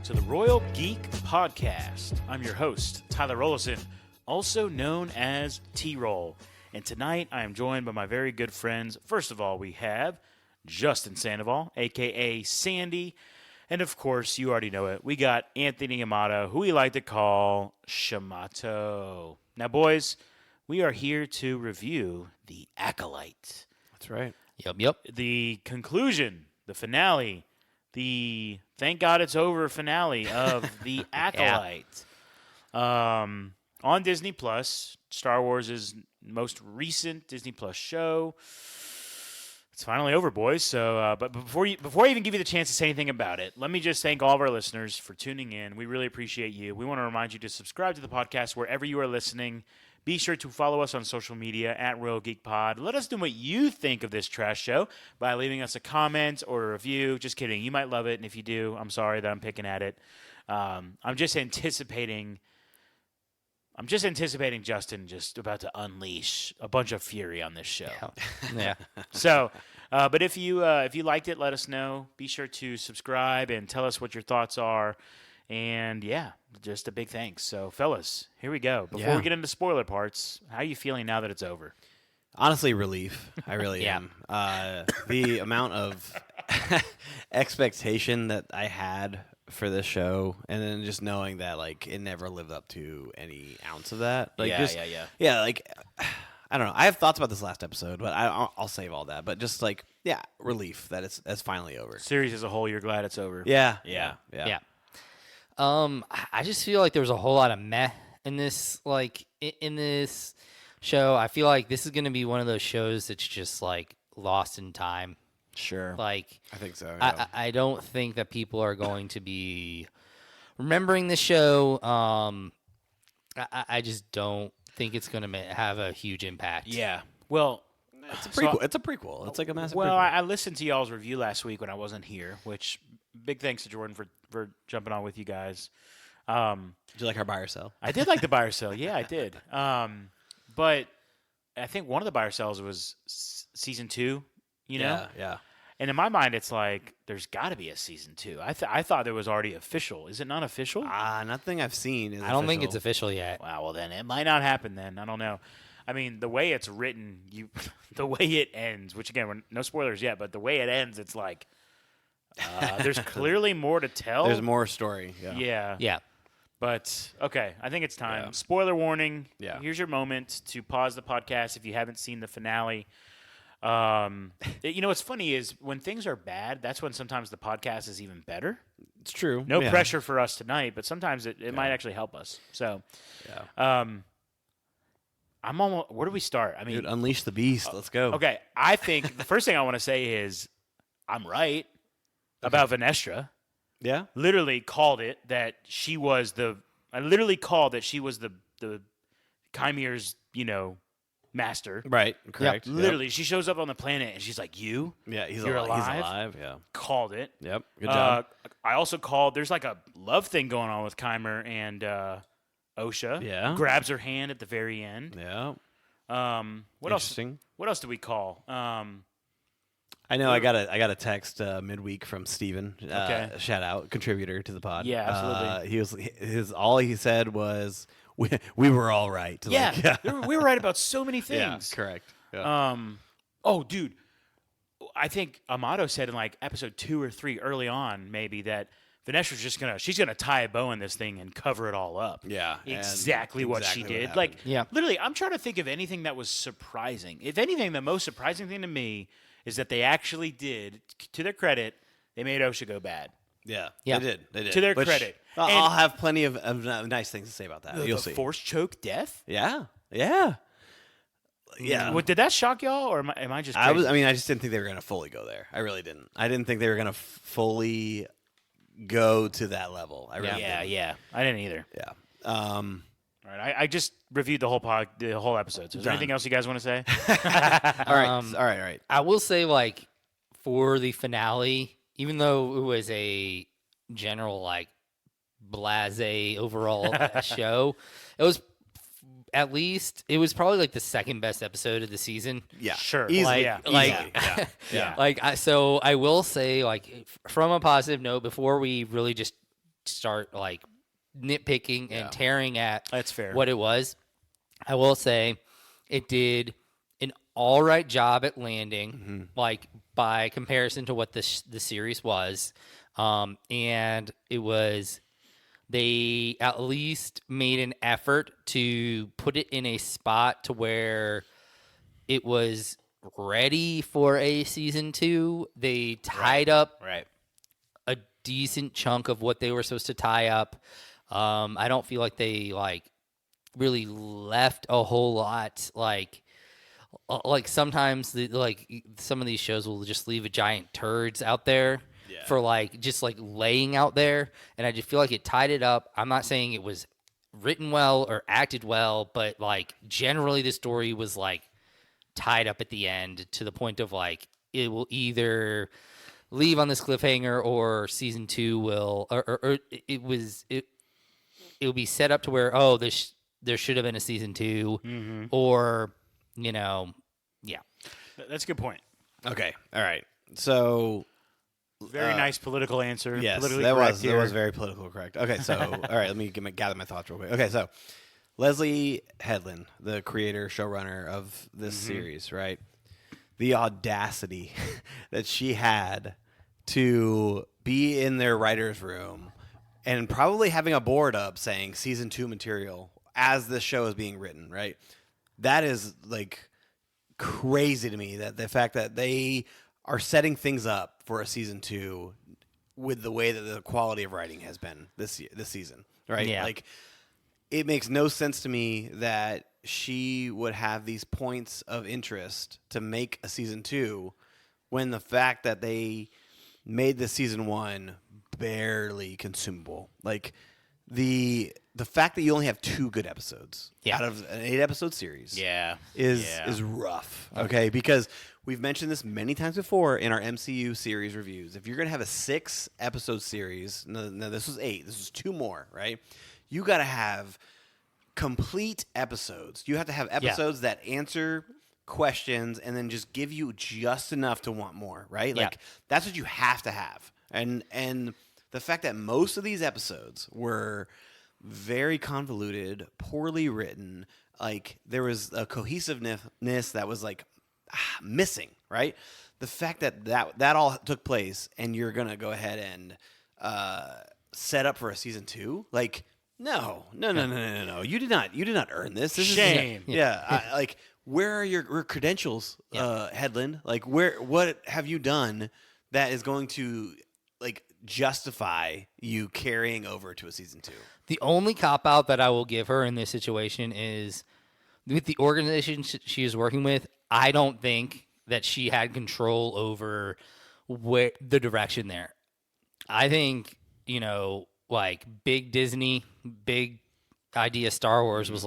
to the Royal Geek Podcast. I'm your host, Tyler Rollison, also known as T-Roll. And tonight I am joined by my very good friends. First of all, we have Justin Sandoval, a.k.a. Sandy. And of course, you already know it, we got Anthony Amato, who we like to call Shamato. Now, boys, we are here to review The Acolyte. That's right. Yep. The conclusion, the finale, the thank God it's over finale of The Acolyte. On Disney Plus, Star Wars' most recent Disney Plus show. It's finally over, boys. So, but before I even give you the chance to say anything about it, let me just thank all of our listeners for tuning in. We really appreciate you. We want to remind you to subscribe to the podcast wherever you are listening. Be sure to follow us on social media at Royal Geek Pod. Let us know what you think of this trash show by leaving us a comment or a review. Just kidding. You might love it, and if you do, I'm sorry that I'm picking at it. I'm just anticipating Justin just about to unleash a bunch of fury on this show. Yeah. So, but if you liked it, let us know. Be sure to subscribe and tell us what your thoughts are. And yeah, just a big thanks. So, fellas, here we go. Before we get into spoiler parts, how are you feeling now that it's over? Honestly, relief. I really am. The amount of expectation that I had for this show, and then just knowing that like it never lived up to any ounce of that. Like, yeah. Like, I don't know. I have thoughts about this last episode, but I'll save all that. But just like, relief that it's finally over. Series as a whole, you're glad it's over. Yeah. I just feel like there was a whole lot of meh in this, in this show. I feel like this is going to be one of those shows that's just like lost in time. Sure. Like, I think so. Yeah. I don't think that people are going to be remembering the show. I just don't think it's going to have a huge impact. Yeah. Well, it's a prequel. It's a prequel. It's like a massive Well, prequel. I listened to y'all's review last week when I wasn't here, which big thanks to Jordan for jumping on with you guys. Did you like our buy or sell? I did like the buy or sell. Yeah, I did. But I think one of the buy or sells was season 2, you know? Yeah. And in my mind, it's like, there's got to be a season 2. I thought it was already official. Is it not official? Nothing I've seen is I don't think it's official yet. Wow, well then, it might not happen then. I don't know. I mean, the way it's written, the way it ends, which again, no spoilers yet, but the way it ends, it's like, there's clearly more to tell. There's more story. Yeah. But, okay, I think it's time. Yeah. Spoiler warning. Yeah. Here's your moment to pause the podcast if you haven't seen the finale. What's funny is when things are bad, that's when sometimes the podcast is even better. It's true. No pressure for us tonight, but sometimes it might actually help us. So, I'm almost. Where do we start? I mean, dude, unleash the beast. Let's go. Okay, I think the first thing I want to say is I'm right about Venestra. Yeah, literally called it that she was the. I literally called that she was the Chimere's, master. Right, correct. Yep. Literally, she shows up on the planet and she's like, "You? Yeah, you're alive. He's alive. Yeah, called it. Yep, good job. I also called. There's like a love thing going on with Chimer and Osha. Yeah, grabs her hand at the very end. Yeah. What else? What else do we call? I know. I got a text midweek from Steven. Okay. Shout out, contributor to the pod. Yeah, absolutely. All he said was, we were all right. Yeah, we were right about so many things. Yeah, correct. Yeah. Oh, dude, I think Amato said in like episode 2 or 3 early on, maybe that Venestra's she's gonna tie a bow in this thing and cover it all up. Yeah, exactly what she did. Literally, I'm trying to think of anything that was surprising. If anything, the most surprising thing to me is that they actually did, to their credit, they made Osha go bad. Yeah. They did. To their credit. I'll have plenty of nice things to say about that. You'll see. Force choke death? Yeah. Did that shock y'all, or am I just crazy? I just didn't think they were going to fully go there. I really didn't. I didn't think they were going to fully go to that level. I really didn't. Yeah. I didn't either. Yeah. All right. I just reviewed the whole episode. So is there anything else you guys want to say? All right. I will say, for the finale, even though it was a general, blasé overall show, it was probably the second best episode of the season. Yeah, sure. Easily. So I will say, from a positive note, before we really just start like nitpicking and tearing at That's fair. what it was. I will say it did an all right job at landing, like by comparison to what the series was. And it was, they at least made an effort to put it in a spot to where it was ready for a season 2. They tied up a decent chunk of what they were supposed to tie up. I don't feel like they really left a whole lot. Like sometimes some of these shows will just leave a giant turds out there for just laying out there, and I just feel like it tied it up. I'm not saying it was written well or acted well, but generally the story was tied up at the end to the point of it will either leave on this cliffhanger or season 2 will or it will be set up to where there should have been a season 2 or That's a good point. Okay. All right. So very nice political answer. Yes, that was very political correct. Okay, so all right, let me gather my thoughts real quick. Okay, so Leslie Headland, the creator, showrunner of this series, right? The audacity that she had to be in their writer's room and probably having a board up saying season 2 material as this show is being written, right? That is crazy to me, that the fact that they are setting things up for a season 2 with the way that the quality of writing has been this season, right? Yeah. It makes no sense to me that she would have these points of interest to make a season 2 when the fact that they made the season 1 barely consumable. The fact that you only have 2 good episodes out of an 8-episode series is rough, okay? Because we've mentioned this many times before in our MCU series reviews. If you're going to have a 6-episode series, no, this was 8, this was 2 more, right? You got to have complete episodes. You have to have episodes that answer questions and then just give you just enough to want more, right? That's what you have to have. And the fact that most of these episodes were very convoluted, poorly written, there was a cohesiveness that was missing, right? The fact that all took place and you're going to go ahead and set up for a season 2, no. You did not earn this. Shame. Where are your credentials, Headland? What have you done that is going to justify you carrying over to a season 2? The only cop out that I will give her in this situation is with the organization she is working with. I don't think that she had control over the direction there. I think, big Disney, big idea Star Wars was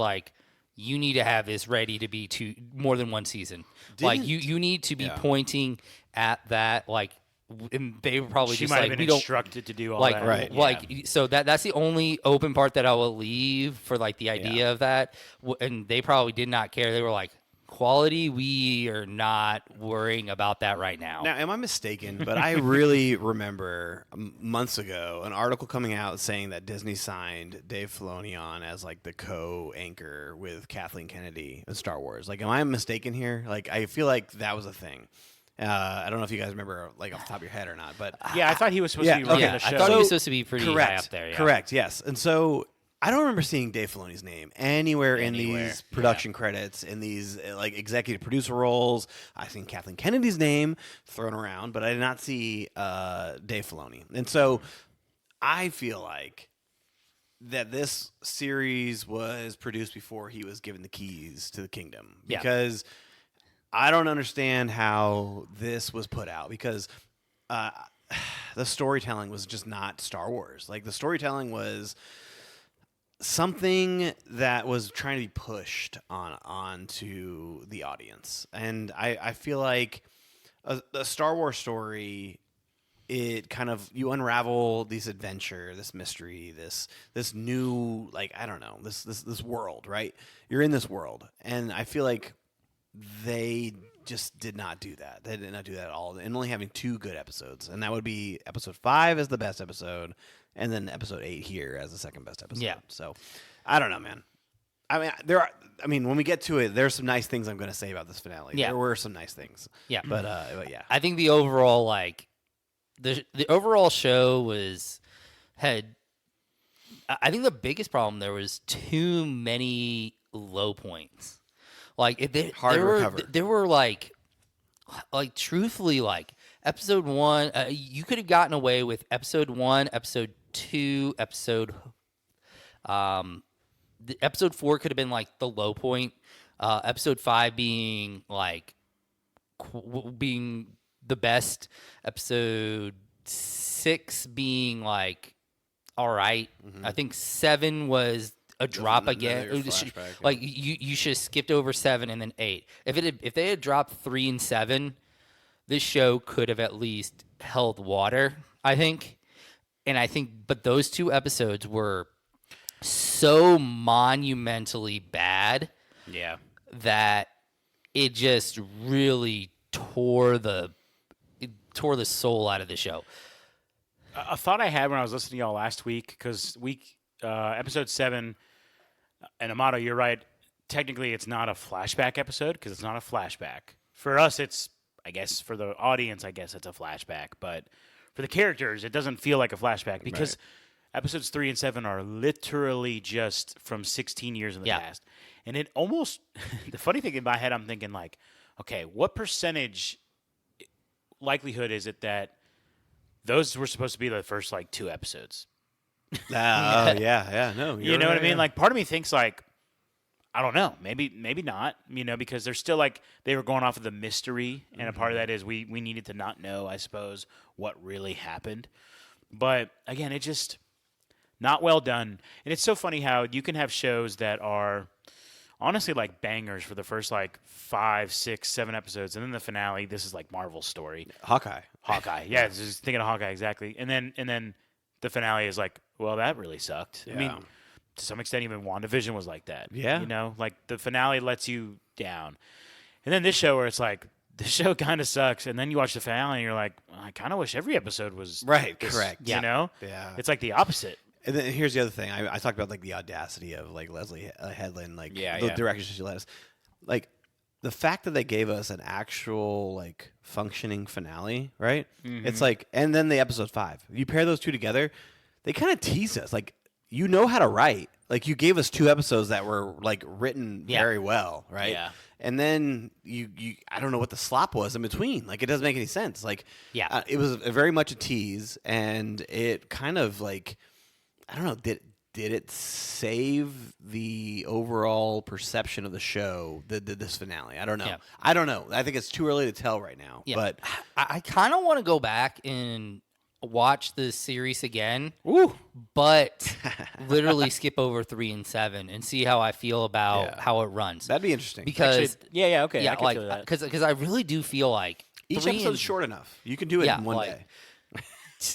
you need to have this ready to be more than one season. You need to be pointing at that, and they were probably she just might have been instructed to do all that, right? So that's the only open part that I will leave for the idea of that, and they probably did not care. They were quality, we are not worrying about that right now. Now, am I mistaken? But I really remember months ago an article coming out saying that Disney signed Dave Filoni on as the co-anchor with Kathleen Kennedy in Star Wars. Am I mistaken here? I feel like that was a thing. I don't know if you guys remember, off the top of your head or not, but I thought he was supposed to be running the show. I thought he was supposed to be pretty high up there. Yeah. Correct. Yes, and so I don't remember seeing Dave Filoni's name anywhere in these production credits, in these executive producer roles. I've seen Kathleen Kennedy's name thrown around, but I did not see Dave Filoni, and so I feel like that this series was produced before he was given the keys to the kingdom, because I don't understand how this was put out, because the storytelling was just not Star Wars. The storytelling was something that was trying to be pushed onto the audience. And I feel like a Star Wars story, it kind of, you unravel this adventure, this mystery, this new, I don't know, this world, right? You're in this world. And I feel like they just did not do that. They did not do that at all. And only having 2 good episodes. And that would be episode 5 is the best episode. and then episode 8 here as the second best episode. Yeah. So, I don't know, man. When we get to it, there's some nice things I'm going to say about this finale. Yeah. There were some nice things. Yeah. But yeah. I think the overall the overall show I think the biggest problem there was too many low points. Like Hard to recover. There were like truthfully episode 1. You could have gotten away with episode 1, episode 2, episode 4 could have been the low point. Episode 5 being being the best. Episode 6 being all right. Mm-hmm. I think 7 was a drop again. Flashback, you should have skipped over 7 and then 8. If they had dropped 3 and 7, this show could have at least held water, I think. But those 2 episodes were so monumentally bad, that it just really tore the soul out of the show. A thought I had when I was listening to y'all last week, because episode 7, and Amato, you're right. Technically, it's not a flashback episode because it's not a flashback. For us, I guess for the audience, it's a flashback. But for the characters, it doesn't feel like a flashback because episodes 3 and 7 are literally just from 16 years in the past. And it almost, the funny thing in my head, I'm thinking okay, what percentage likelihood is it that those were supposed to be the first 2 episodes? yeah. No, you know what I mean? Part of me thinks I don't know, maybe not, because they're still they were going off of the mystery, and a part of that is we needed to not know, I suppose, what really happened. But again, it just not well done. And it's so funny how you can have shows that are honestly bangers for the first 5, 6, 7 episodes, and then the finale, this is Marvel's story. Hawkeye. Yeah, just thinking of Hawkeye exactly. And then the finale is well, that really sucked. Yeah. I mean, to some extent, even WandaVision was like that. Yeah. The finale lets you down. And then this show where it's the show kind of sucks, and then you watch the finale and you're I kind of wish every episode was right. this, Correct. Yeah. It's the opposite. And then here's the other thing. I talked about the audacity of Leslie Headland, the direction she led us. The fact that they gave us an actual functioning finale, right? Mm-hmm. It's and then the episode 5. You pair those 2 together, they kind of tease us. You know how to write. You gave us 2 episodes that were written very well, right? Yeah. And then you I don't know what the slop was in between. It doesn't make any sense. It was very much a tease, and it kind of I don't know, did it save the overall perception of the show, this finale? I don't know. Yeah. I don't know. I think it's too early to tell right now. Yeah. But I kind of want to go back and watch the series again. Ooh. But literally skip over 3 and 7 and see how I feel about how it runs. That'd be interesting. Because okay. Yeah, I can feel that. because I really do feel each episode is short enough. You can do it in one day.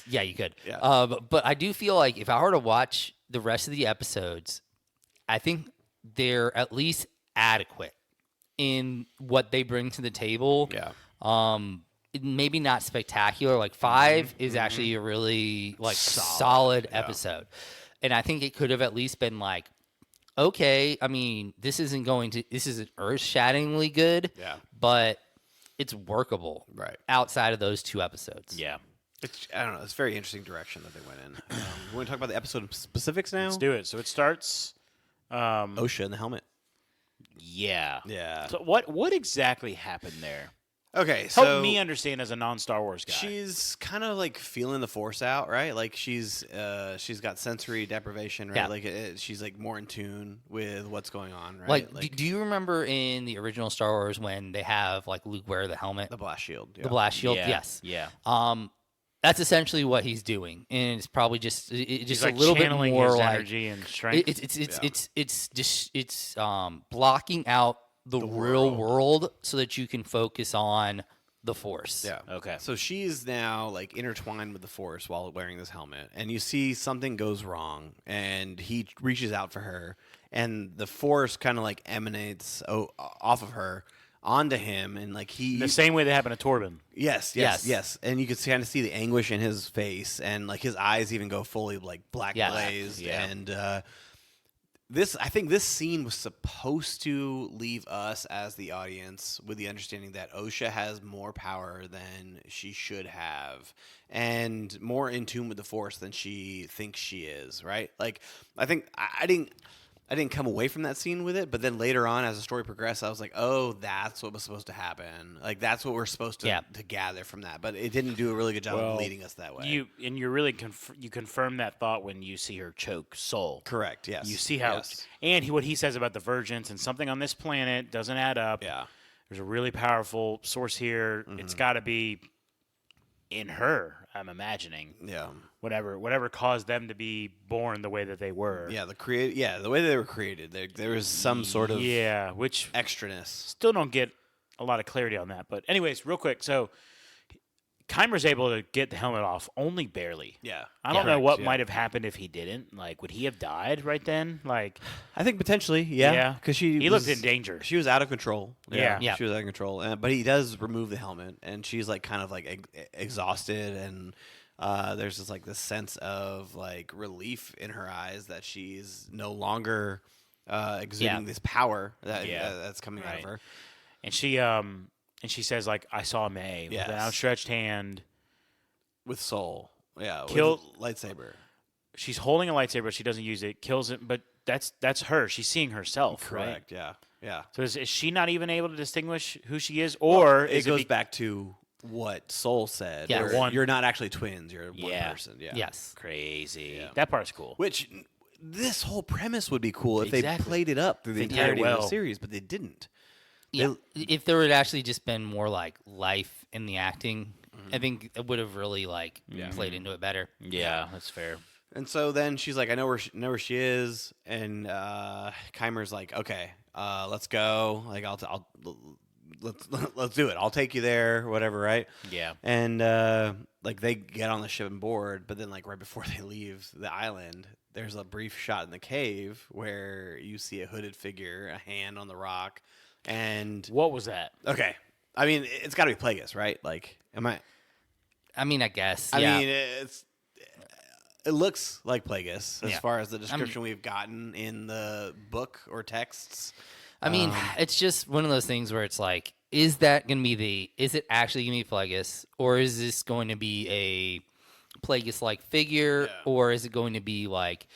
Yeah, you could. Yeah. But I do feel if I were to watch the rest of the episodes, I think they're at least adequate in what they bring to the table. Yeah. Maybe not spectacular. 5 is actually a really solid episode. And I think it could have at least been okay, I mean, this isn't earth-shatteringly good. Yeah. But it's workable. Right. Outside of those 2 episodes. Yeah. I don't know. It's a very interesting direction that they went in. We want to talk about the episode specifics now? Let's do it. So it starts... OSHA in the helmet. Yeah. Yeah. So what exactly happened there? Okay, so... Help me understand as a non-Star Wars guy. She's kind of feeling the Force out, right? She's got sensory deprivation, right? Yeah. She's more in tune with what's going on, right? Do you remember in the original Star Wars when they have Luke wear the helmet? The blast shield. Yeah. The blast shield, Yeah. yes. Yeah. That's essentially what he's doing, and it's probably just He's a little bit channeling more his energy and strength. It's blocking out the real world so that you can focus on the Force. Yeah. Okay. So she's now intertwined with the Force while wearing this helmet, and you see something goes wrong, and he reaches out for her, and the Force kind of emanates off of her onto him, and like the same way that happened to Torben. Yes. And you could kind of see the anguish in his face, and like his eyes even go fully like black glazed. Yeah. And I think this scene was supposed to leave us as the audience with the understanding that Osha has more power than she should have, and more in tune with the Force than she thinks she is. Right? Like, I think I didn't come away from that scene with it, but then later on, as the story progressed, I was like, "Oh, that's what was supposed to happen. Like that's what we're supposed to gather from that." But it didn't do a really good job of leading us that way. You really you confirm that thought when you see her choke Soul. Correct. Yes. You see how, and what he says about the Virgins and something on this planet doesn't add up. Yeah. There's a really powerful source here. Mm-hmm. It's got to be in her. I'm imagining. Yeah. Whatever caused them to be born the way that they were. Yeah, the way they were created. There was some sort of which extraness. Still don't get a lot of clarity on that. But anyways, real quick, so Keimer's able to get the helmet off only barely. Yeah. I don't know what might have happened if he didn't. Like, would he have died right then? Like, I think potentially, yeah. Because he looked in danger. She was out of control. Yeah. She was out of control. But he does remove the helmet, and she's like kind of like exhausted, and there's just like this sense of like relief in her eyes that she's no longer exuding this power that's coming out of her. And she says, like, I saw May with an outstretched hand. With Soul. Yeah. Kill lightsaber. She's holding a lightsaber. She doesn't use it. Kills it. But that's her. She's seeing herself. Correct. Right? Yeah. So is she not even able to distinguish who she is? Or it goes back to what Soul said. Yeah. You're not actually twins. You're one person. Yeah. Yes. Crazy. Yeah. That part's cool. Which this whole premise would be cool if they played it up through the entirety of the series, but they didn't. Yeah. If there had actually just been more like life in the acting, I think it would have really like played into it better. Yeah, that's fair. And so then she's like, I know where she is, and Keimer's like, okay, let's go. Like let's do it. I'll take you there, whatever, right? Yeah. And like they get on the ship and board, but then like right before they leave the island, there's a brief shot in the cave where you see a hooded figure, a hand on the rock. And what was that? Okay, I mean it's got to be Plagueis, right? Like, I mean, I guess. I mean, it looks like Plagueis as far as the description we've gotten in the book or texts. I mean, it's just one of those things where it's like, is that going to be is it actually going to be Plagueis, or is this going to be a Plagueis-like figure, or is it going to be like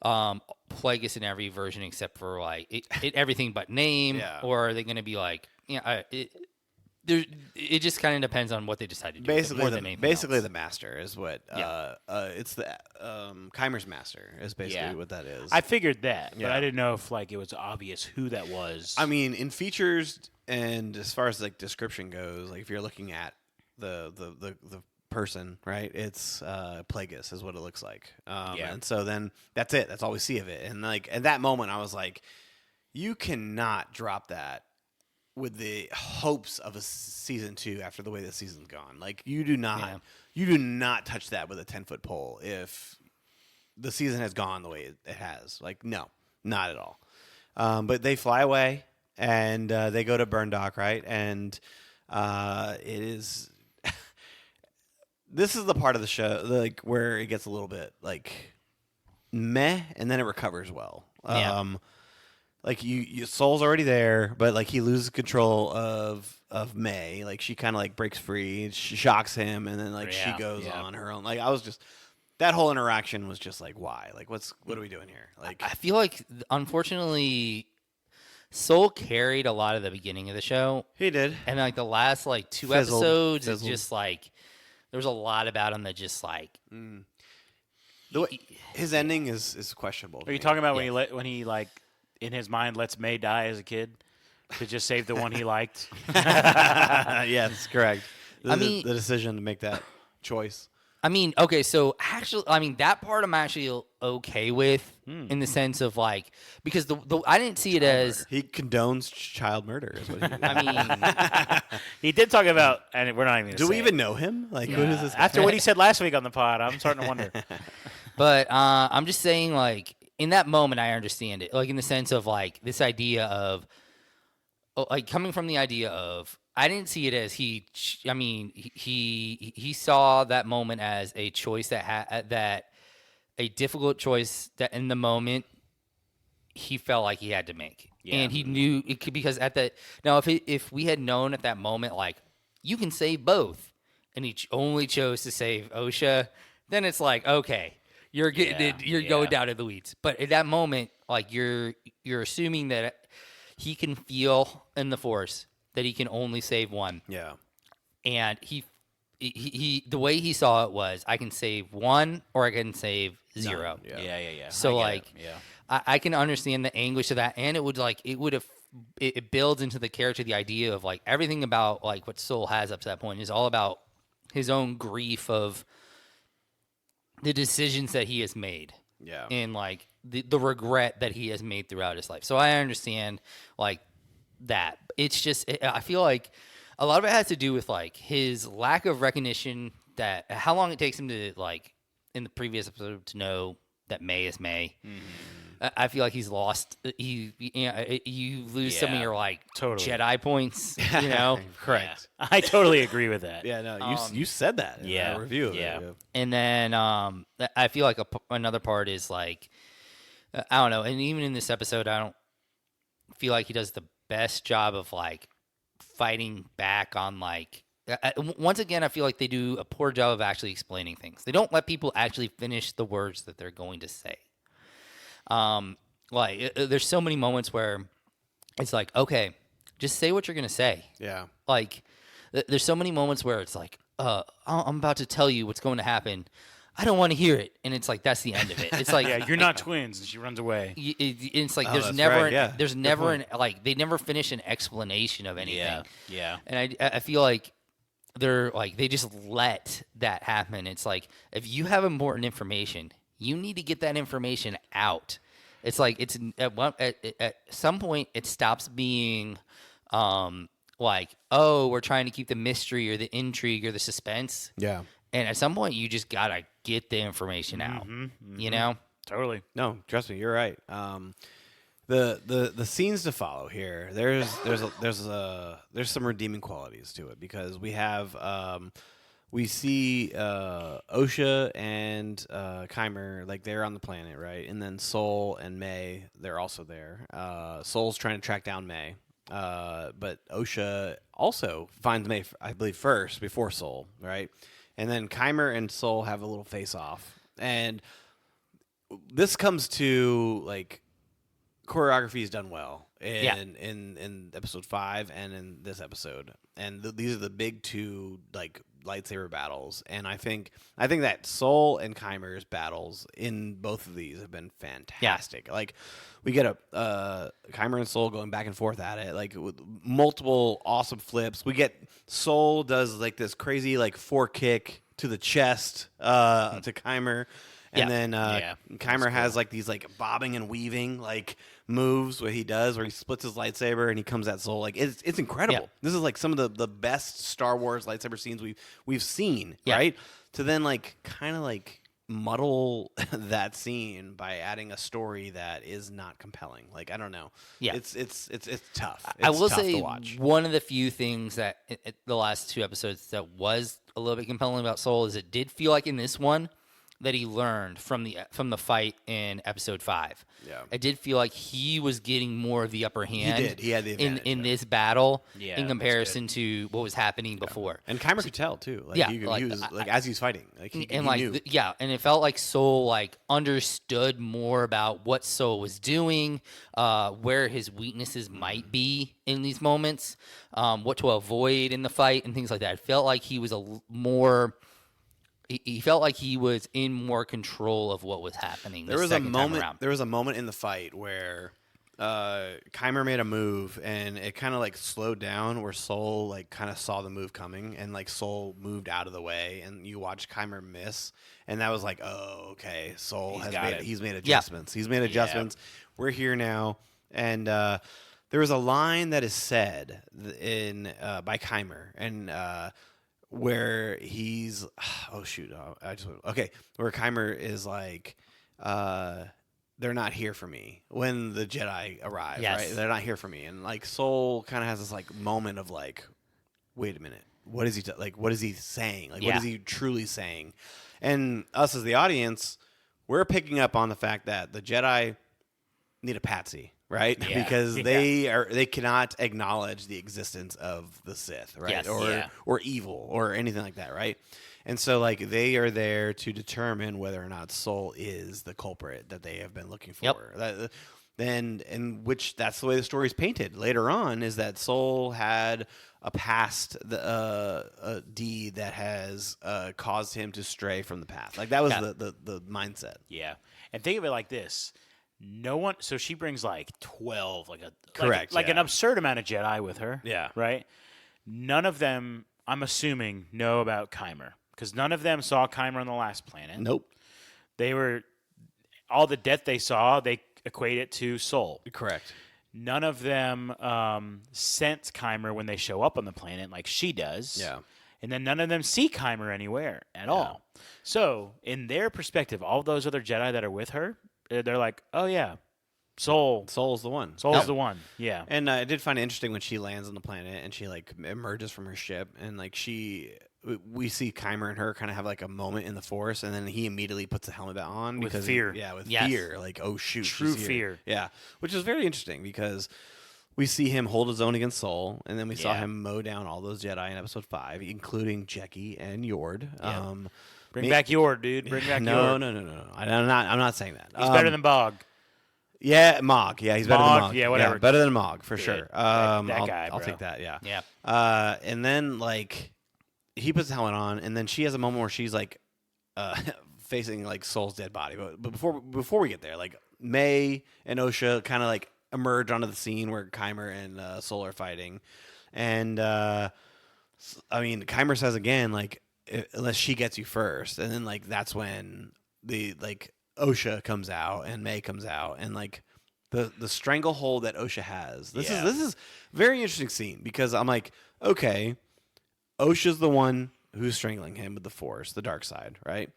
Plagueis in every version except for like everything but name, or are they going to be like it just kind of depends on what they decide to do. Basically, the master is what it's the Keimer's master is basically what that is. I figured that, but I didn't know if like it was obvious who that was. I mean, in features and as far as like description goes, like if you're looking at the person, right? It's Plagueis is what it looks like. And so then that's it. That's all we see of it. And like at that moment, I was like, you cannot drop that with the hopes of a season 2 after the way the season's gone. Like you do not touch that with a 10-foot pole if the season has gone the way it has. Like no, not at all. But they fly away and they go to Burn-Dock, right? And it is. This is the part of the show like where it gets a little bit like meh, and then it recovers well. Like you Soul's already there, but like he loses control of May. Like she kind of like breaks free, she shocks him, and then like she goes on her own. Like I was just that whole interaction was just like why? Like what are we doing here? Like I feel like unfortunately Soul carried a lot of the beginning of the show. He did, and like the last like 2 episodes, it's just like there was a lot about him that just like. The way, his ending is questionable. Are you talking about when he like in his mind lets May die as a kid to just save the one he liked? Yes, correct. The decision to make that choice. I mean, okay, so actually, I mean that part I'm actually okay with in the sense of like because the I didn't see it as he condones child murder. Is what he did. I mean, he did talk about, and we're not even. Do we even know him? Like, who is this guy? After what he said last week on the pod, I'm starting to wonder. But I'm just saying, like in that moment, I understand it, like in the sense of like this idea of like coming from the idea of, I didn't see it as he saw that moment as a choice that a difficult choice that in the moment he felt like he had to make. Yeah. And he knew it could, because if we had known at that moment, like, you can save both, and he only chose to save Osha, then it's like, okay, you're going down in the weeds. But at that moment, like, you're assuming that he can feel in the Force that he can only save one. Yeah. And he the way he saw it was, I can save one or I can save zero. Yeah. So I get like, it. Yeah. I can understand the anguish of that, and it builds into the character the idea of like everything about like what Soul has up to that point is all about his own grief of the decisions that he has made. Yeah. And like the regret that he has made throughout his life. So I understand like that. It's just, I feel like a lot of it has to do with like his lack of recognition, that how long it takes him to, like, in the previous episode, to know that May is May. Mm-hmm. I feel like he's lost. You lose some of your like totally. Jedi points, you know. Correct. Yeah. I totally agree with that. Yeah, no, you said that in our review of it. And then I feel like another part is like, I don't know, and even in this episode, I don't feel like he does the best job of like fighting back on like. Once again, I feel like they do a poor job of actually explaining things. They don't let people actually finish the words that they're going to say. There's so many moments where it's like, okay, just say what you're going to say. Yeah. Like, there's so many moments where it's like, I'm about to tell you what's going to happen. I don't want to hear it. And it's like, that's the end of it. It's like, yeah, you're not twins. And she runs away. It's like, there's never, they never finish an explanation of anything. Yeah. And I feel like they just let that happen. It's like, if you have important information, you need to get that information out. It's like, it's at some point it stops being like, oh, we're trying to keep the mystery or the intrigue or the suspense. Yeah. And at some point you just gotta get the information out. You know? Totally. No, trust me, you're right. The scenes to follow here, there's some redeeming qualities to it, because we see Osha and Keimer, like, they're on the planet, right? And then Soul and May, they're also there. Soul's trying to track down May, but Osha also finds May, I believe, first before Soul, right? And then Keimer and Soul have a little face-off, and this comes to like, choreography is done well in episode 5 and in this episode, and these are the big two like lightsaber battles, and I think that Soul and Keimer's battles in both of these have been fantastic. Like, we get a Keimer and Soul going back and forth at it, like, with multiple awesome flips. We get Soul does like this crazy like 4-kick to the chest to Keimer. And then Keimer has like these like bobbing and weaving like moves where he splits his lightsaber and he comes at Soul. Like, it's incredible. Yeah. This is like some of the best Star Wars lightsaber scenes we've seen, right? To then like kind of like muddle that scene by adding a story that is not compelling. Like, I don't know. Yeah, it's tough. I will tough say to watch. One of the few things that the last 2 episodes that was a little bit compelling about Soul is it did feel like in this one that he learned from the fight in episode 5. Yeah, I did feel like he was getting more of the upper hand. He did. He had the advantage in this battle in comparison to what was happening before. And Keimer could tell too. Like, he was like, as he's fighting, like, he knew. And it felt like Soul like understood more about what Soul was doing, where his weaknesses might be in these moments, what to avoid in the fight, and things like that. It felt like he was He felt like he was in more control of what was happening. There was a moment in the fight where Keimer made a move and it kind of like slowed down, where Soul like kind of saw the move coming and like Soul moved out of the way, and you watch Keimer miss, and that was like, oh, okay, Soul he's made adjustments. Yeah. He's made adjustments. Yeah. We're here now, and there was a line that is said by Keimer, and where he's, where Keimer is like, they're not here for me when the Jedi arrive. Yes. Right? They're not here for me, and like Soul kind of has this like moment of like, wait a minute, what is he like? What is he saying? Like, what is he truly saying? And us as the audience, we're picking up on the fact that the Jedi need a patsy, right? Yeah. Because they cannot acknowledge the existence of the Sith, right? Yes. Or evil or anything like that, right? And so like they are there to determine whether or not Soul is the culprit that they have been looking for. Yep. And which that's the way the story's painted later on, is that Soul had a past a deed that has caused him to stray from the path. Like that was the mindset. Yeah. And think of it like this. No one. So she brings like 12, Correct, like an absurd amount of Jedi with her. Yeah. Right. None of them, I'm assuming, know about Kymer because none of them saw Kymer on the last planet. Nope. They were all the death they saw. They equate it to Soul. Correct. None of them sense Kymer when they show up on the planet like she does. Yeah. And then none of them see Kymer anywhere at all. So in their perspective, all those other Jedi that are with her, they're like, oh, yeah, Soul's the one. Soul's the one. Yeah. And I did find it interesting when she lands on the planet and she like emerges from her ship and like we see Kymer and her kind of have like a moment in the Force, and then he immediately puts the helmet back on With because fear. Fear, like oh shoot, True she's here. fear. Yeah, which is very interesting because we see him hold his own against Soul, and then we saw Yeah. him mow down all those Jedi in Episode 5, including Jekki and Yord. Yeah. Bring back Yord, dude. Bring back no, Yord. no. I'm not saying that. He's better than Bog. Yeah, Mog. Yeah, he's better than Mog. Yeah, whatever. better than Mog for sure. That guy, I'll bro. take that. Yeah. Yeah. And then like he puts the helmet on, and then she has a moment where she's like facing like Soul's dead body. But before we get there, like May and Osha kind of like emerge onto the scene where Kymer and Soul are fighting, and I mean Kymer says again like unless she gets you first, and then like that's when the like Osha comes out and May comes out, and like the stranglehold that Osha has. This is very interesting scene because I'm like, okay, Osha's the one who's strangling him with the Force, the dark side, right?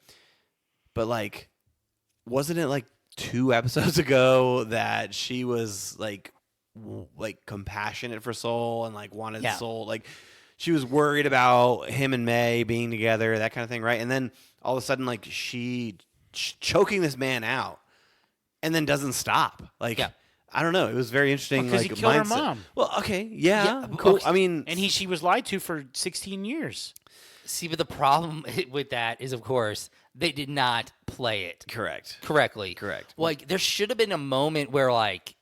But like, wasn't it like 2 episodes ago that she was like compassionate for Soul and like wanted Soul, like she was worried about him and May being together, that kind of thing, right? And then all of a sudden, like she choking this man out, and then doesn't stop. Like, I don't know. It was very interesting. Because like he killed her mindset. mom. Well, okay, yeah, cool. I mean, And she was lied to for 16 years. See, but the problem with that is, of course, they did not play it correctly. Correct. Like, there should have been a moment where, like,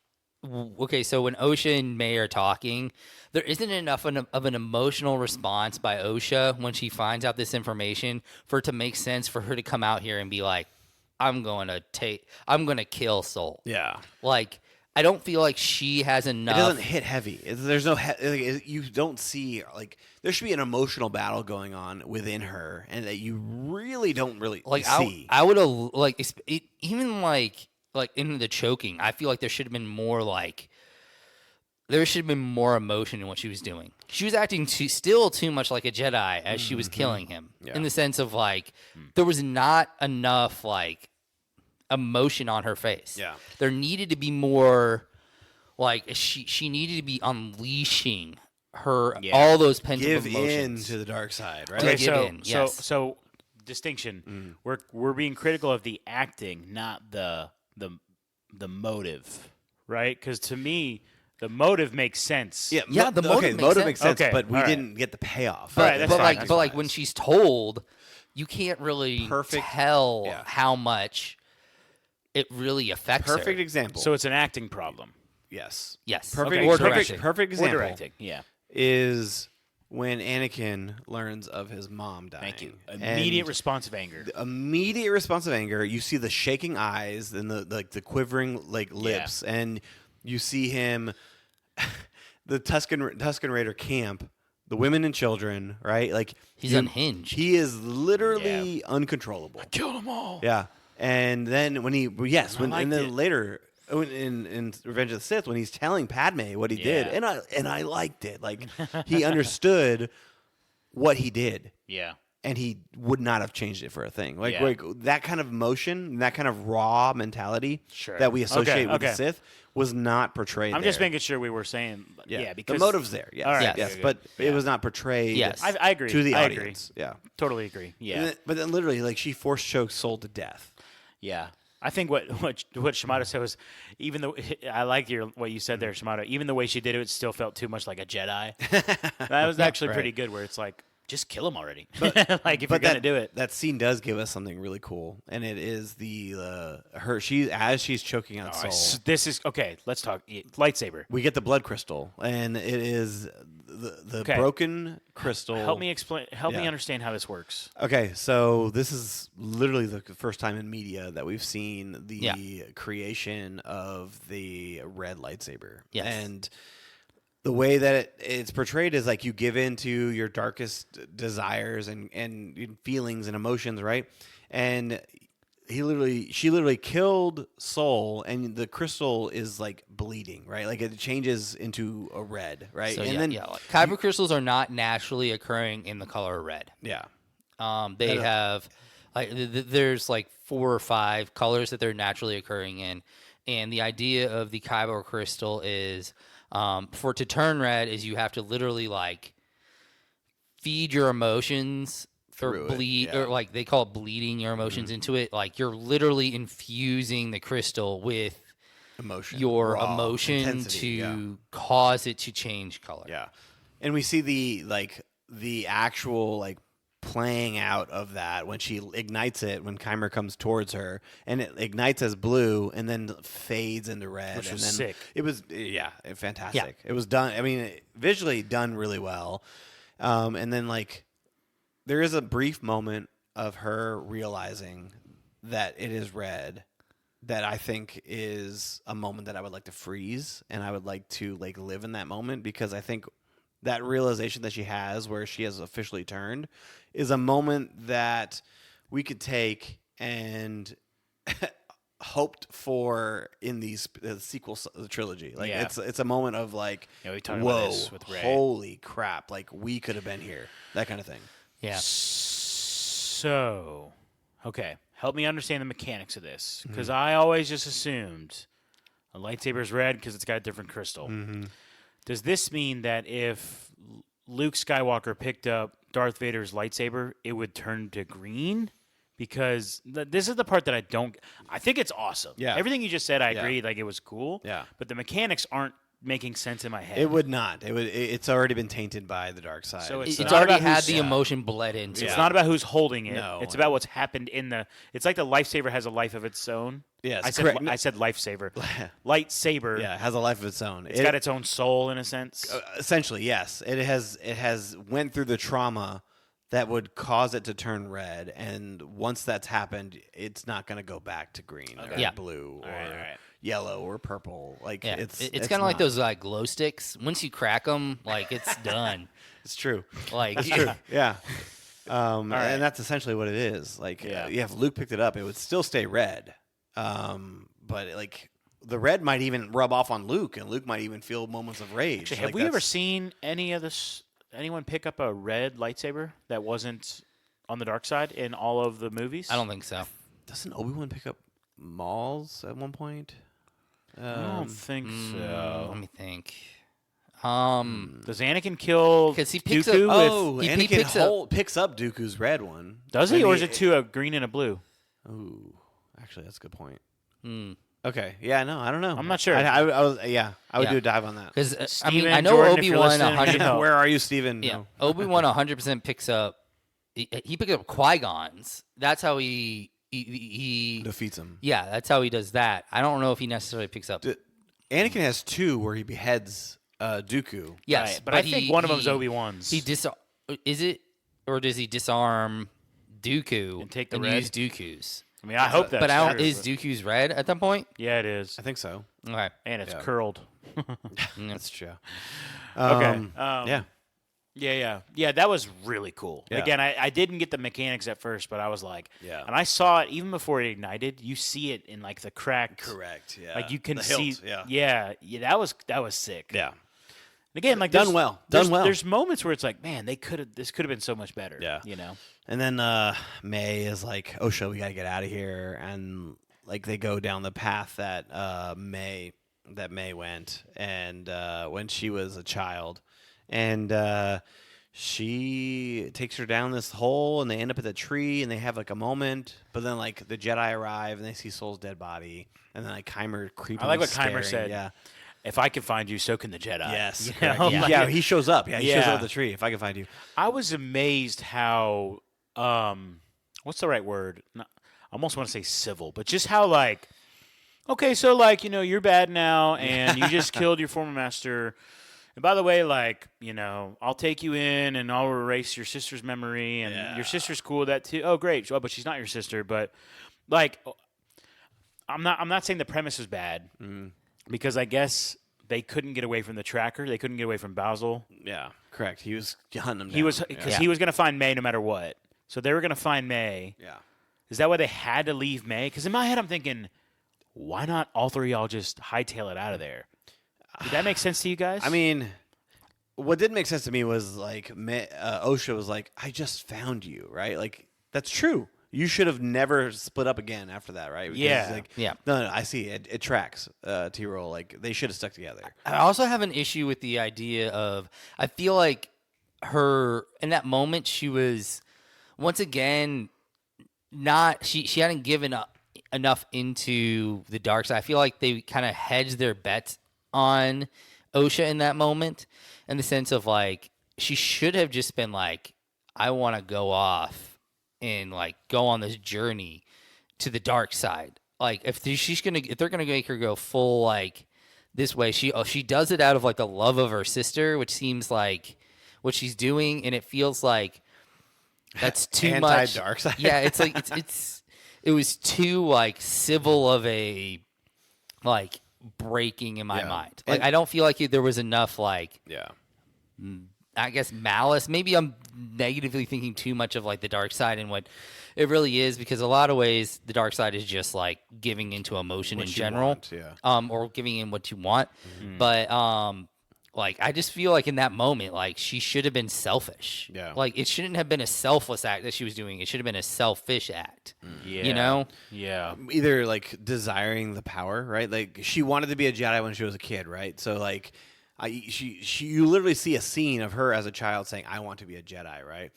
okay, so when Osha and May are talking, there isn't enough of an emotional response by Osha when she finds out this information for it to make sense for her to come out here and be like, I'm going to kill Soul. Yeah. Like, I don't feel like she has enough. It doesn't hit heavy. There's no you don't see like there should be an emotional battle going on within her, and that you really don't really like see. I would have like even like in the choking. I feel like there should have been more more emotion in what she was doing. She was acting still too much like a Jedi as she was killing him, in the sense of like there was not enough like emotion on her face. Yeah, there needed to be more. Like she needed to be unleashing her all those pent up emotions. Give in to the dark side, right? Okay, so distinction. We're being critical of the acting, not the motive, right? Because to me, the motive makes sense. Yeah, the motive makes sense. Okay, but we didn't get the payoff. But like when she's told, you can't really tell how much it really affects her. Perfect example. So it's an acting problem. Yes. Perfect example. Or directing. Yeah. Is when Anakin learns of his mom dying. Thank you. Immediate response of anger. Immediate response of anger. You see the shaking eyes and the quivering lips, and you see him, the Tusken Raider camp, the women and children, right? Like he's unhinged. He is literally uncontrollable. I killed them all. Yeah, and then later. In Revenge of the Sith, when he's telling Padme what he did, and I liked it. Like he understood what he did. Yeah. and he would not have changed it for a thing. Like that kind of motion, that kind of raw mentality that we associate with the Sith was not portrayed. I'm just making sure we were saying, because the motive's there. Yes, all right, yes, but it was not portrayed. Yes, I agree to the I audience. Agree. Yeah, totally agree. Yeah, but then literally, like she force choked Soul to death. Yeah. I think what Shimada said was, even though I like what you said there, Shimada. Even the way she did it still felt too much like a Jedi. That was actually pretty good. Where it's like, just kill him already. Like if you're gonna do it. That scene does give us something really cool, and it is as she's choking out Soul. This is okay. Let's talk lightsaber. We get the blood crystal, and it is the broken crystal. Help me explain. Help me understand how this works. Okay, so this is literally the first time in media that we've seen the creation of the red lightsaber. Yes. And the way that it's portrayed is like you give in to your darkest desires and feelings and emotions, right? And she literally killed Soul, and the crystal is like bleeding, right? Like it changes into a red, right? So, and like, kyber crystals are not naturally occurring in the color red. Yeah. They have like there's like 4 or 5 colors that they're naturally occurring in, and the idea of the kyber crystal is for it to turn red is you have to literally like feed your emotions or bleed or like they call it bleeding your emotions into it. Like you're literally infusing the crystal with your emotion to cause it to change color. Yeah. And we see the actual like playing out of that when she ignites it, when Kymer comes towards her, and it ignites as blue and then fades into red. Which and was then sick. It was fantastic. Yeah. It was done. I mean, visually done really well. And then like there is a brief moment of her realizing that it is red that I think is a moment that I would like to freeze, and I would like to like live in that moment, because I think that realization that she has where she has officially turned is a moment that we could take and hoped for in these sequel trilogy. Like it's a moment of like, we talked whoa, about this with Rey. Holy crap. Like we could have been here, that kind of thing. Yeah. So, okay. Help me understand the mechanics of this, because I always just assumed a lightsaber is red because it's got a different crystal. Mm-hmm. Does this mean that if Luke Skywalker picked up Darth Vader's lightsaber, it would turn to green? Because this is the part that I think it's awesome. Yeah. Everything you just said, I agree. Like, it was cool. Yeah. But the mechanics aren't making sense in my head. It would not. It's already been tainted by the dark side. So It's not already about had who's- the emotion bled into. It's not about who's holding it. No. It's about what's happened in the. It's like the lifesaver has a life of its own. Yes, I said correct. I said lifesaver. Lightsaber. Yeah, it has a life of its own. It's got its own soul in a sense. Essentially, yes. It has went through the trauma that would cause it to turn red, and once that's happened, it's not going to go back to green or blue or yellow or purple. Like it's kind of like those like glow sticks. Once you crack them, like it's done. It's true. Like It's true. Yeah. And that's essentially what it is. Like, if Luke picked it up, it would still stay red. But like the red might even rub off on Luke, and Luke might even feel moments of rage. Actually, have we ever seen anyone pick up a red lightsaber that wasn't on the dark side in all of the movies? I don't think so. Doesn't Obi-Wan pick up Mauls at one point? I don't think so. Let me think. Does Anakin kill Because he picks Dooku up. with? Anakin picks up Dooku's red one. Does he, or is it two, a green and a blue? Ooh, actually, that's a good point. Okay, yeah, no, I don't know. I'm not sure. I would do a dive on that. Because I mean, Steven, I know Jordan, if you're Obi-Wan listening, 100. No. Where are you, Steven? Yeah, No. Obi-Wan 100% picks up. He picks up Qui-Gon's. That's how he Defeats him. Yeah, that's how he does that. I don't know if he necessarily picks up. Anakin has two where he beheads Dooku. Yes, Right, but I think one of them's Obi-Wan's. Is it, or does he disarm Dooku And take the and red? use Dooku's? I mean, I hope that's But I don't, true, is Dooku's red at that point? Yeah, it is. I think so. Okay. And it's Yeah. curled. That's true. Okay. Yeah. Yeah, that was really cool. Yeah. Again, I didn't get the mechanics at first, but I was like, Yeah. and I saw it even before it ignited. You see it in like the cracked, Correct. Yeah. like you can The see, hilt, yeah, that was sick. Yeah. Again, like done well. There's moments where it's like, man, this could have been so much better. Yeah. You know. And then May is like, "Osha, we got to get out of here." And like they go down the path that May went, and when she was a child, and she takes her down this hole, and they end up at the tree, and they have like a moment. But then like the Jedi arrive, and they see Soul's dead body, and then like Keimer creeping. I like what staring. Keimer said. Yeah. If I can find you, so can the Jedi. Yes. You know? Yeah, he shows up. Yeah, he shows up at the tree. If I can find you. I was amazed how, what's the right word? I almost want to say civil, but just how like, okay, so like, you're bad now, and you just killed your former master. And by the way, like, I'll take you in, and I'll erase your sister's memory, and your sister's cool with that too. Oh, great. Well, but she's not your sister. But like, I'm not saying the premise is bad. Because I guess they couldn't get away from the tracker. They couldn't get away from Basil. Yeah, correct. He was hunting them down. He was because he was going to find May no matter what. So they were going to find May. Yeah. Is that why they had to leave May? Because in my head, I'm thinking, why not all three y'all just hightail it out of there? Did that make sense to you guys? I mean, what didn't make sense to me was like Osha was like, "I just found you," right? Like that's true. You should have never split up again after that, right? Because No, I see. It tracks, T-Roll. Like, they should have stuck together. I also have an issue with the idea of, I feel like in that moment, she was, once again, she hadn't given up enough into the dark side. I feel like they kind of hedged their bets on Osha in that moment, in the sense of, like, she should have just been like, I want to go off and like go on this journey to the dark side. Like if they're gonna make her go full like this way, she does it out of like the love of her sister, which seems like what she's doing, and it feels like that's too much. Dark side. Yeah, it's like it was too like civil of a like breaking in my mind. Like I don't feel like there was enough like I guess malice. Maybe I'm negatively thinking too much of like the dark side and what it really is, because a lot of ways the dark side is just like giving into emotion in general, or giving in what you want. But like I just feel like in that moment, like she should have been selfish. Yeah, like it shouldn't have been a selfless act that she was doing. It should have been a selfish act. Yeah. Either like desiring the power, right? Like she wanted to be a Jedi when she was a kid, right? So like. You literally see a scene of her as a child saying, "I want to be a Jedi," right?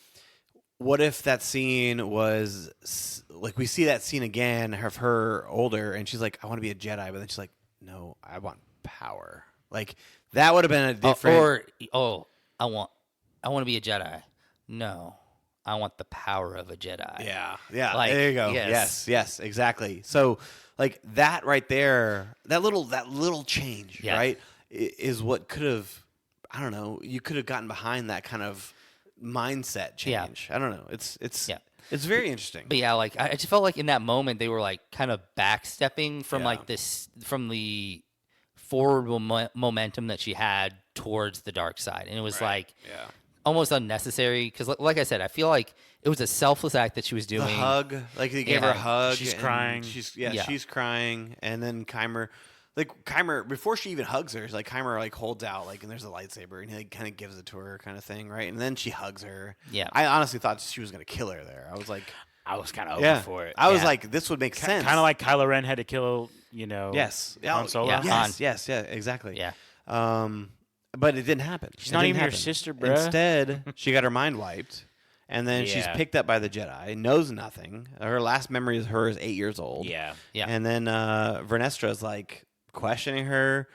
What if that scene was like we see that scene again of her older, and she's like, "I want to be a Jedi," but then she's like, "No, I want power." Like that would have been a different. I want to be a Jedi. No, I want the power of a Jedi. Yeah. Like, there you go. Yes, exactly. So like that right there, that little change, right? Is what could have, I don't know, you could have gotten behind that kind of mindset change. I don't know. It's very interesting. But yeah, like I just felt like in that moment they were like kind of backstepping from like this, from the forward momentum that she had towards the dark side. And it was like almost unnecessary because like I said, I feel like it was a selfless act that she was doing. The hug, like they gave her a hug. She's crying. She's crying. And then Keimer, before she even hugs her, Keimer like holds out and there's a lightsaber and he like, kind of gives it to her kind of thing, right? And then she hugs her. Yeah. I honestly thought she was gonna kill her there. I was like, I was kind of open for it. I was like, this would make sense. Kind of like Kylo Ren had to kill, Han Solo. Yes, exactly. Yeah. But it didn't happen. She's not even your sister, bro. Instead, she got her mind wiped. And then she's picked up by the Jedi, knows nothing. Her last memory of her is 8 years old. Yeah. And then Vernestra's like questioning her,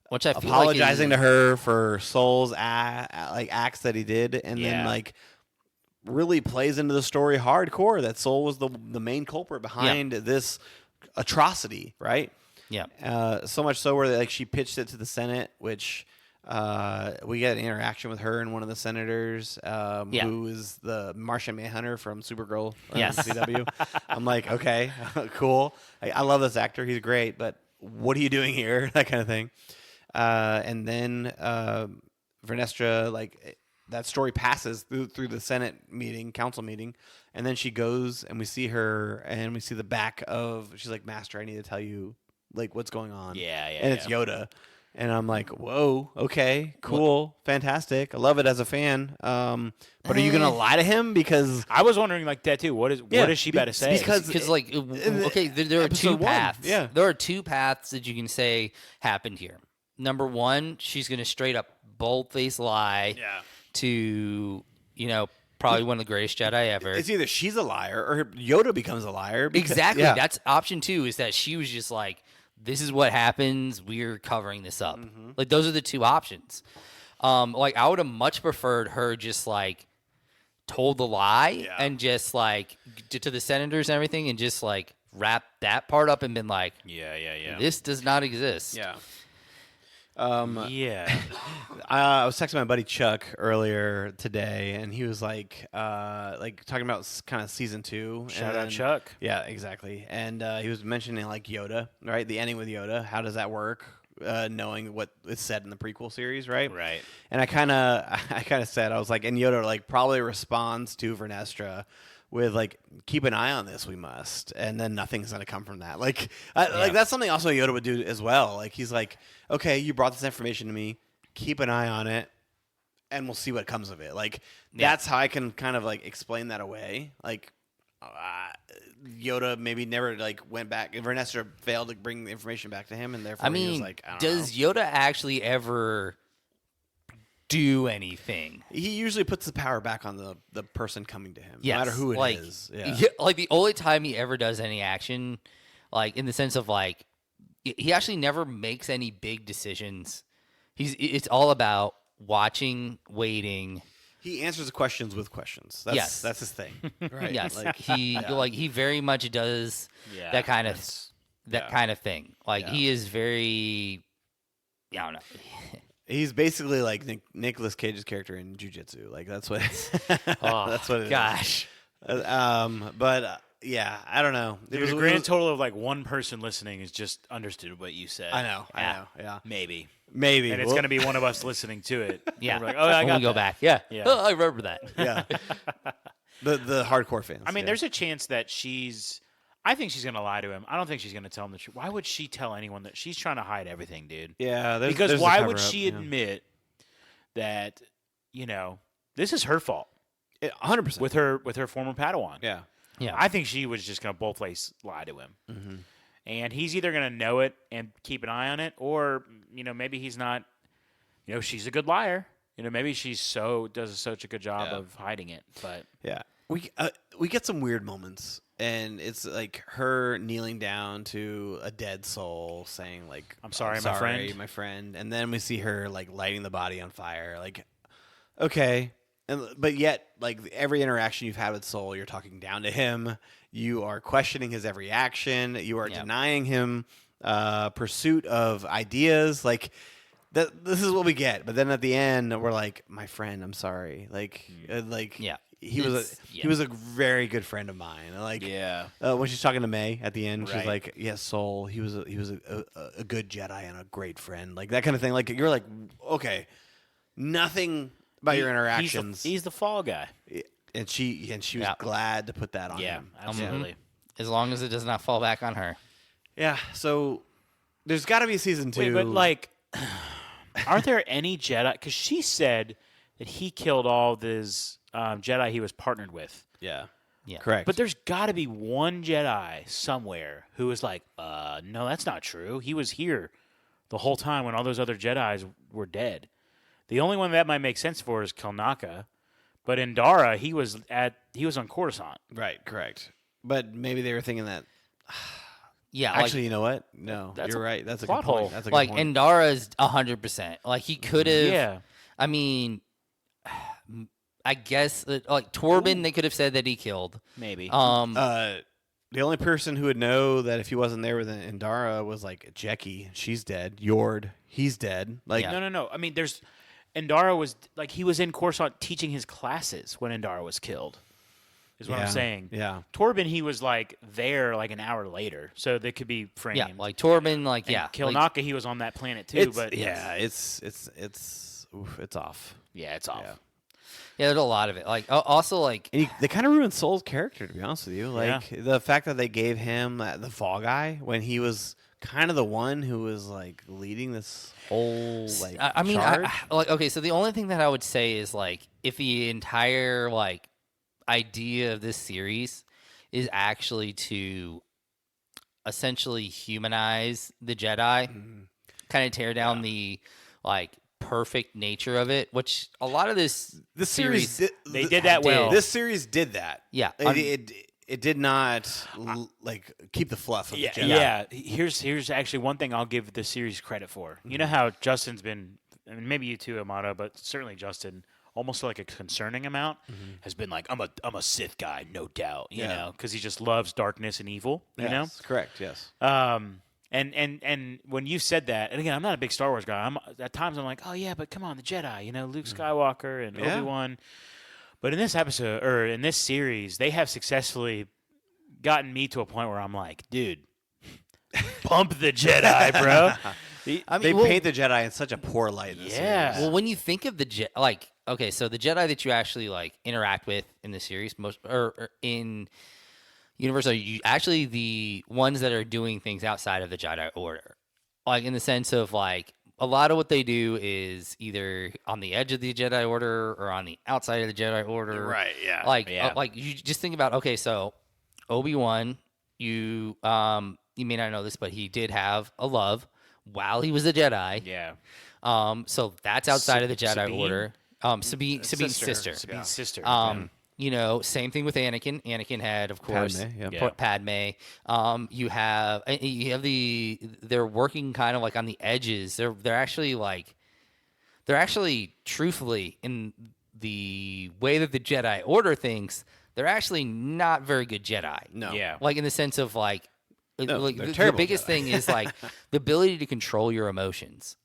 which I feel apologizing to her for Soul's acts that he did, and then like really plays into the story hardcore that Soul was the main culprit behind this atrocity, right? Yeah. So much so where she pitched it to the Senate, which we get an interaction with her and one of the senators, who is the Martian Manhunter from Supergirl. CW. I'm like, okay, cool. I love this actor. He's great, but what are you doing here? That kind of thing. And then Vernestra, that story passes through the Senate meeting, council meeting, and then she goes and we see her and we see the back of, she's like, Master, I need to tell you what's going on. Yeah. And it's Yoda. And I'm like, whoa, okay, cool, fantastic. I love it as a fan. But are you gonna lie to him? Because I was wondering like that too. What does she better say? Because like, okay, there are two paths. Yeah, there are two paths that you can say happened here. Number one, she's gonna straight up bold-faced lie to probably one of the greatest Jedi ever. It's either she's a liar or Yoda becomes a liar. Exactly. Yeah. That's option two. Is that she was just like, this is what happens. We're covering this up. Mm-hmm. Like those are the two options. Like I would have much preferred her just like told the lie and just like to the senators and everything and just like wrap that part up and been like, this does not exist. Yeah. I was texting my buddy Chuck earlier today, and he was like talking about kind of season 2. Shout out Chuck. Yeah, exactly. And he was mentioning like Yoda, right? The ending with Yoda. How does that work? Knowing what is said in the prequel series, right? Right. And I kind of said, I was like, and Yoda like probably responds to Vernestra with like, keep an eye on this, we must, and then nothing's gonna come from that. Like that's something also Yoda would do as well. Like he's like, okay, you brought this information to me, keep an eye on it, and we'll see what comes of it. Like that's how I can kind of like explain that away. Like Yoda maybe never like went back. Vernestra failed to bring the information back to him, and therefore he was like, I don't know. Yoda actually ever do anything? He usually puts the power back on the person coming to him, no matter who it is. Yeah. Like the only time he ever does any action, like in the sense of like, he actually never makes any big decisions. It's all about watching, waiting. He answers the questions with questions. That's his thing, right? Yes, like he very much does that kind of kind of thing. Like he is very, I don't know. He's basically like Nicolas Cage's character in Jiu-Jitsu. Like that's what. That's what it gosh. is. Yeah, I don't know. There's a grand total of like one person listening has just understood what you said. I know. Yeah. Maybe. And it's going to be one of us listening to it. Yeah. We're like, oh, I got to go back. Yeah. Oh, I remember that. Yeah. The hardcore fans. I mean, there's a chance that I think she's going to lie to him. I don't think she's going to tell him the truth. Why would she tell anyone that she's trying to hide everything, dude? Yeah. Because why would she admit that, this is her fault? 100%. With her former Padawan. Yeah. Yeah. I think she was just going to boldface lie to him. Mm-hmm. And he's either going to know it and keep an eye on it, or, maybe he's not, she's a good liar. Maybe she does such a good job of hiding it. But yeah, we get some weird moments, and it's like her kneeling down to a dead soul, saying like, "I'm sorry, my friend," and then we see her like lighting the body on fire. Like, okay, but yet like every interaction you've had with Soul, you're talking down to him. You are questioning his every action. You are denying him pursuit of ideas. Like. This is what we get, but then at the end we're like, my friend, I'm sorry. He was a very good friend of mine. Like when she's talking to May at the end, she's like, yes, Soul, he was a good Jedi and a great friend, like that kind of thing. Like you're like, okay, nothing about your interactions. He's the fall guy, and she was glad to put that on him. Absolutely. As long as it does not fall back on her. Yeah. So there's got to be a season 2. Wait, but like. Aren't there any Jedi? Because she said that he killed all these Jedi he was partnered with. Yeah. Correct. But there's got to be one Jedi somewhere who was like, no, that's not true. He was here the whole time when all those other Jedis were dead. The only one that might make sense for is Kelnaka. But in Dara, he was on Coruscant. Right. Correct. But maybe they were thinking that. Yeah, actually, you know what? No, you're right. That's a good point. That's a good point. Endara is 100%. Like he could have. Yeah. I mean, I guess like Torben, they could have said that he killed. Maybe. The only person who would know that if he wasn't there with Endara was like Jecki. She's dead. Yord, he's dead. Like no. I mean, Endara was like he was in Coruscant teaching his classes when Endara was killed. Is what I'm saying. Yeah. Torben, he was like there like an hour later, so they could be framed. Yeah, like Torben, like Kelnaka, he was on that planet too. But it's off. Yeah, it's off. Yeah, there's a lot of it. Like also like they kind of ruined Soul's character, to be honest with you. Like the fact that they gave him the Fall Guy when he was kind of the one who was like leading this whole like I mean, charge. like, okay, so the only thing that I would say is like if the entire like idea of this series is actually to essentially humanize the Jedi, kind of tear down the like perfect nature of it, which a lot of this series they did that well. This series did that. Yeah. It did not like keep the fluff of the Jedi. Yeah. Here's actually one thing I'll give the series credit for. You know how Justin's been, I mean, maybe you too, Amado, but certainly Justin, almost like a concerning amount, has been like, I'm a Sith guy, no doubt, you know, because he just loves darkness and evil, you know? Correct, yes. And when you said that, and again, I'm not a big Star Wars guy. At times I'm like, oh yeah, but come on, the Jedi, you know, Luke Skywalker and Obi-Wan. But in this episode or in this series, they have successfully gotten me to a point where I'm like, dude, bump the Jedi, bro. I mean, they paint the Jedi in such a poor light in this series. Well, when you think of the Jedi, like, okay, so the Jedi that you actually like interact with in the series, or in universe, are actually the ones that are doing things outside of the Jedi Order, like in the sense of like a lot of what they do is either on the edge of the Jedi Order or on the outside of the Jedi Order. Right. Yeah. Like you just think about, okay, so Obi-Wan, you may not know this, but he did have a love while he was a Jedi. Yeah. So that's outside of the Jedi Sabine? Order. Sabine's sister. Sabine's sister. You know, same thing with Anakin. Anakin had, of course, Padme, You have they're working kind of like on the edges. They're actually truthfully in the way that the Jedi Order thinks, they're actually not very good Jedi. No. Yeah. Like in the sense of like, they're the biggest Jedi. thing is like the ability to control your emotions.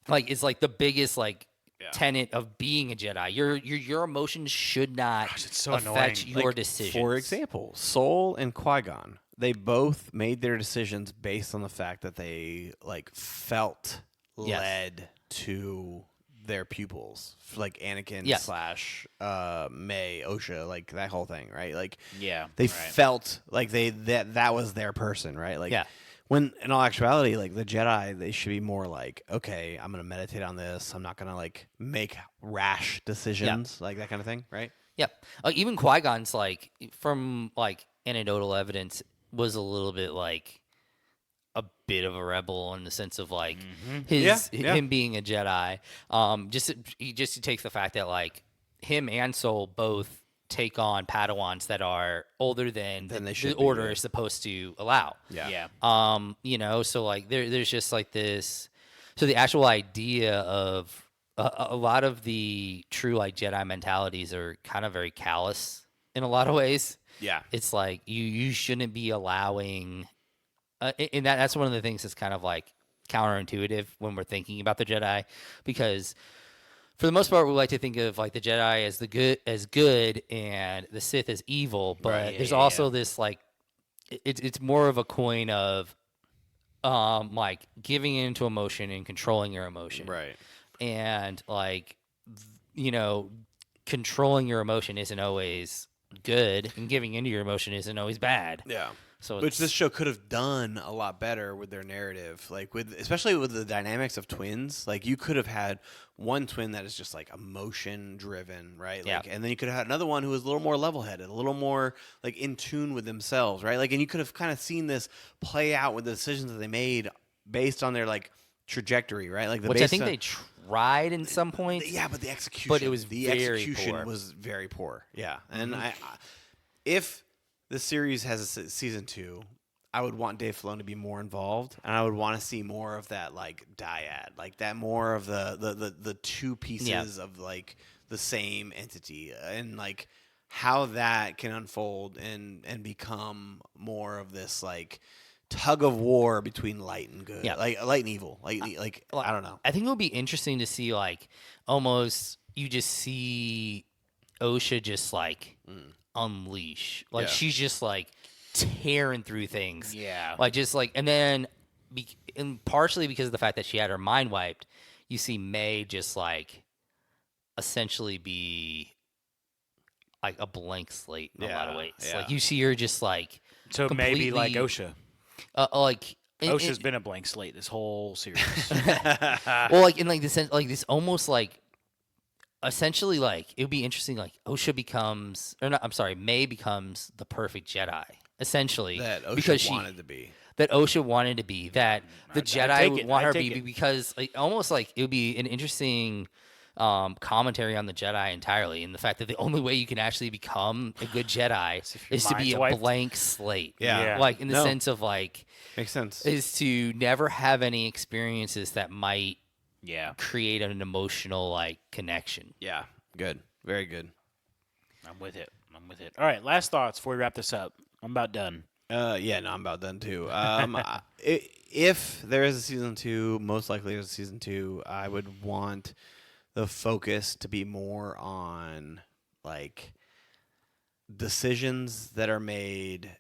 Like it's like the biggest like tenet of being a Jedi. Your emotions should not it's so affect annoying. your Like, decisions. For example, Soul and Qui-Gon, they both made their decisions based on the fact that they like felt led to their pupils, like Anakin / May, Osha, like that whole thing, right? Like they felt like that was their person, right? Like when in all actuality, like the Jedi, they should be more like, okay, I'm gonna meditate on this. I'm not gonna like make rash decisions, like that kind of thing, right? Yeah, even Qui-Gon's like from like anecdotal evidence was a little bit like a bit of a rebel in the sense of like him being a Jedi. He takes the fact that like him and Soul both take on Padawans that are older than the Order is supposed to allow. You know, so like there's just like this. So the actual idea of a lot of the true like Jedi mentalities are kind of very callous in a lot of ways. Yeah, it's like you shouldn't be allowing. And that's one of the things that's kind of like counterintuitive when we're thinking about the Jedi, because for the most part we like to think of like the Jedi as good and the Sith as evil, but there's also this like it's more of a coin of like giving into emotion and controlling your emotion, right? And like you know, controlling your emotion isn't always good, and giving into your emotion isn't always bad. Yeah. So which this show could have done a lot better with their narrative, like especially with the dynamics of twins. Like you could have had one twin that is just like emotion driven, right? Like, and then you could have had another one who was a little more level headed, a little more like in tune with themselves, right? Like, and you could have kind of seen this play out with the decisions that they made based on their like trajectory, right? Like which I think they tried in some points. Yeah, but the execution, was very poor. Yeah, and if the series has a season 2, I would want Dave Filoni to be more involved, and I would want to see more of that like dyad, like that more of the two pieces of like the same entity, and like how that can unfold and become more of this like tug of war between light and good, like light and evil, like I don't know. I think it would be interesting to see like almost you just see Osha just like unleash, like she's just like tearing through things, like just like, and then and partially because of the fact that she had her mind wiped, you see May just like essentially be like a blank slate in a lot of ways. Like you see her just like so maybe like Osha. Like OSHA's been a blank slate this whole series. Well, like in like the sense, like this almost like essentially like it would be interesting. Like OSHA becomes, or not. I'm sorry, May becomes the perfect Jedi. Essentially, that OSHA because wanted to be. That OSHA wanted to be. That the Jedi would want her to be because like almost like it would be an interesting commentary on the Jedi entirely, and the fact that the only way you can actually become a good Jedi is to be a blank slate. Yeah. Like in the sense of like makes sense is to never have any experiences that might create an emotional like connection. Yeah, good, very good. I'm with it. All right, last thoughts before we wrap this up. I'm about done. Yeah, no, I'm about done too. If there is a season 2, most likely there's a season 2, I would want the focus to be more on like decisions that are made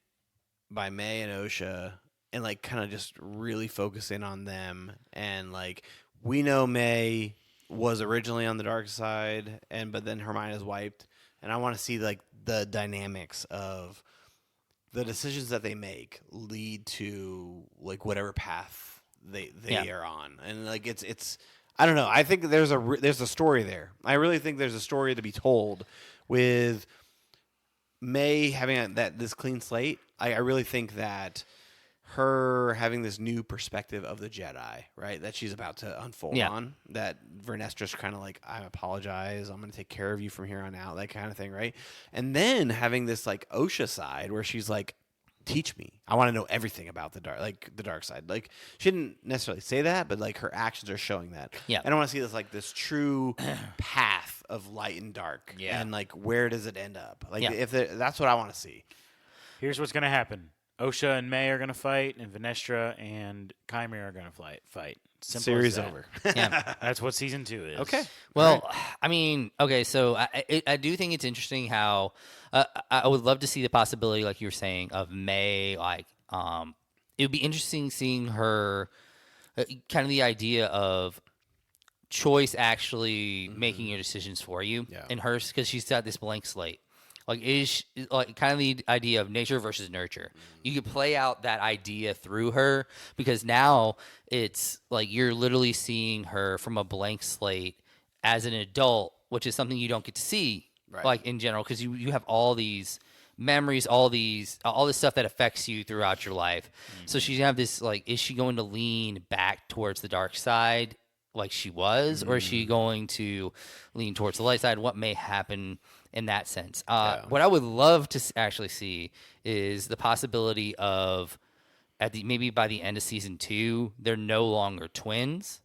by May and OSHA, and like kind of just really focusing on them. And like we know May was originally on the dark side, but then Hermione's wiped, and I want to see like the dynamics of the decisions that they make lead to like whatever path they are on, and like it's I don't know. I think there's a story there. I really think there's a story to be told with May having this clean slate. I really think that her having this new perspective of the Jedi, right, that she's about to unfold on, that Vernestra's kind of like, I apologize, I'm going to take care of you from here on out, that kind of thing, right? And then having this like OSHA side where she's like, teach me. I want to know everything about the dark side. Like she didn't necessarily say that, but like her actions are showing that. Yeah. And I want to see this true path of light and dark. Yeah. And like where does it end up? Like that's what I want to see. Here's what's going to happen. OSHA and May are going to fight, and Vernestra and Chimera are going to fight. Simple Series as over. Yeah. That's what season 2 is. Okay. Well, I mean, okay, so I do think it's interesting how I would love to see the possibility, like you were saying, of May. Like, it would be interesting seeing her, kind of the idea of choice actually making your decisions for you, and hers because she's got this blank slate. Like like kind of the idea of nature versus nurture. You could play out that idea through her because now it's like you're literally seeing her from a blank slate as an adult, which is something you don't get to see like in general because you have all these memories, all this stuff that affects you throughout your life. So she's gonna have this like, is she going to lean back towards the dark side like she was, or is she going to lean towards the light side? What may happen in that sense? What I would love to actually see is the possibility of maybe by the end of season 2, they're no longer twins,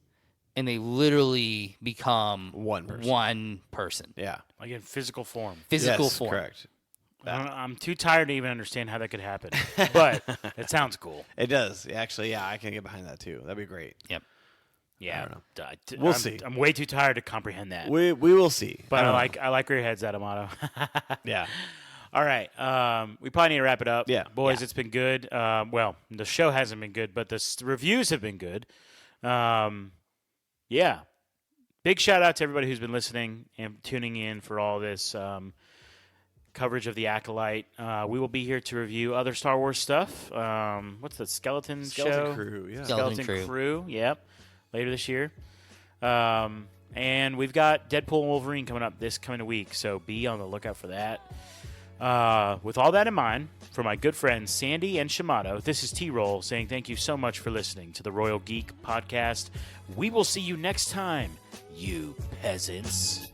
and they literally become one person. Yeah, like in physical form. Physical form. Correct. I'm too tired to even understand how that could happen, but it sounds cool. It does. Actually, I can get behind that too. That'd be great. Yep. Yeah, I don't know. We'll see. I'm way too tired to comprehend that. We will see. But I like where your head's at, Amato. Yeah. All right. We probably need to wrap it up. Yeah. Boys, it's been good. Well, the show hasn't been good, but the reviews have been good. Yeah. Big shout out to everybody who's been listening and tuning in for all this coverage of the Acolyte. We will be here to review other Star Wars stuff. What's the Skeleton show? Crew, yeah. Skeleton Crew. Yep. Later this year. And we've got Deadpool and Wolverine coming up this coming week, so be on the lookout for that. With all that in mind, for my good friends Sandy and Shamato, this is T-Roll saying thank you so much for listening to the Royal Geek Podcast. We will see you next time, you peasants.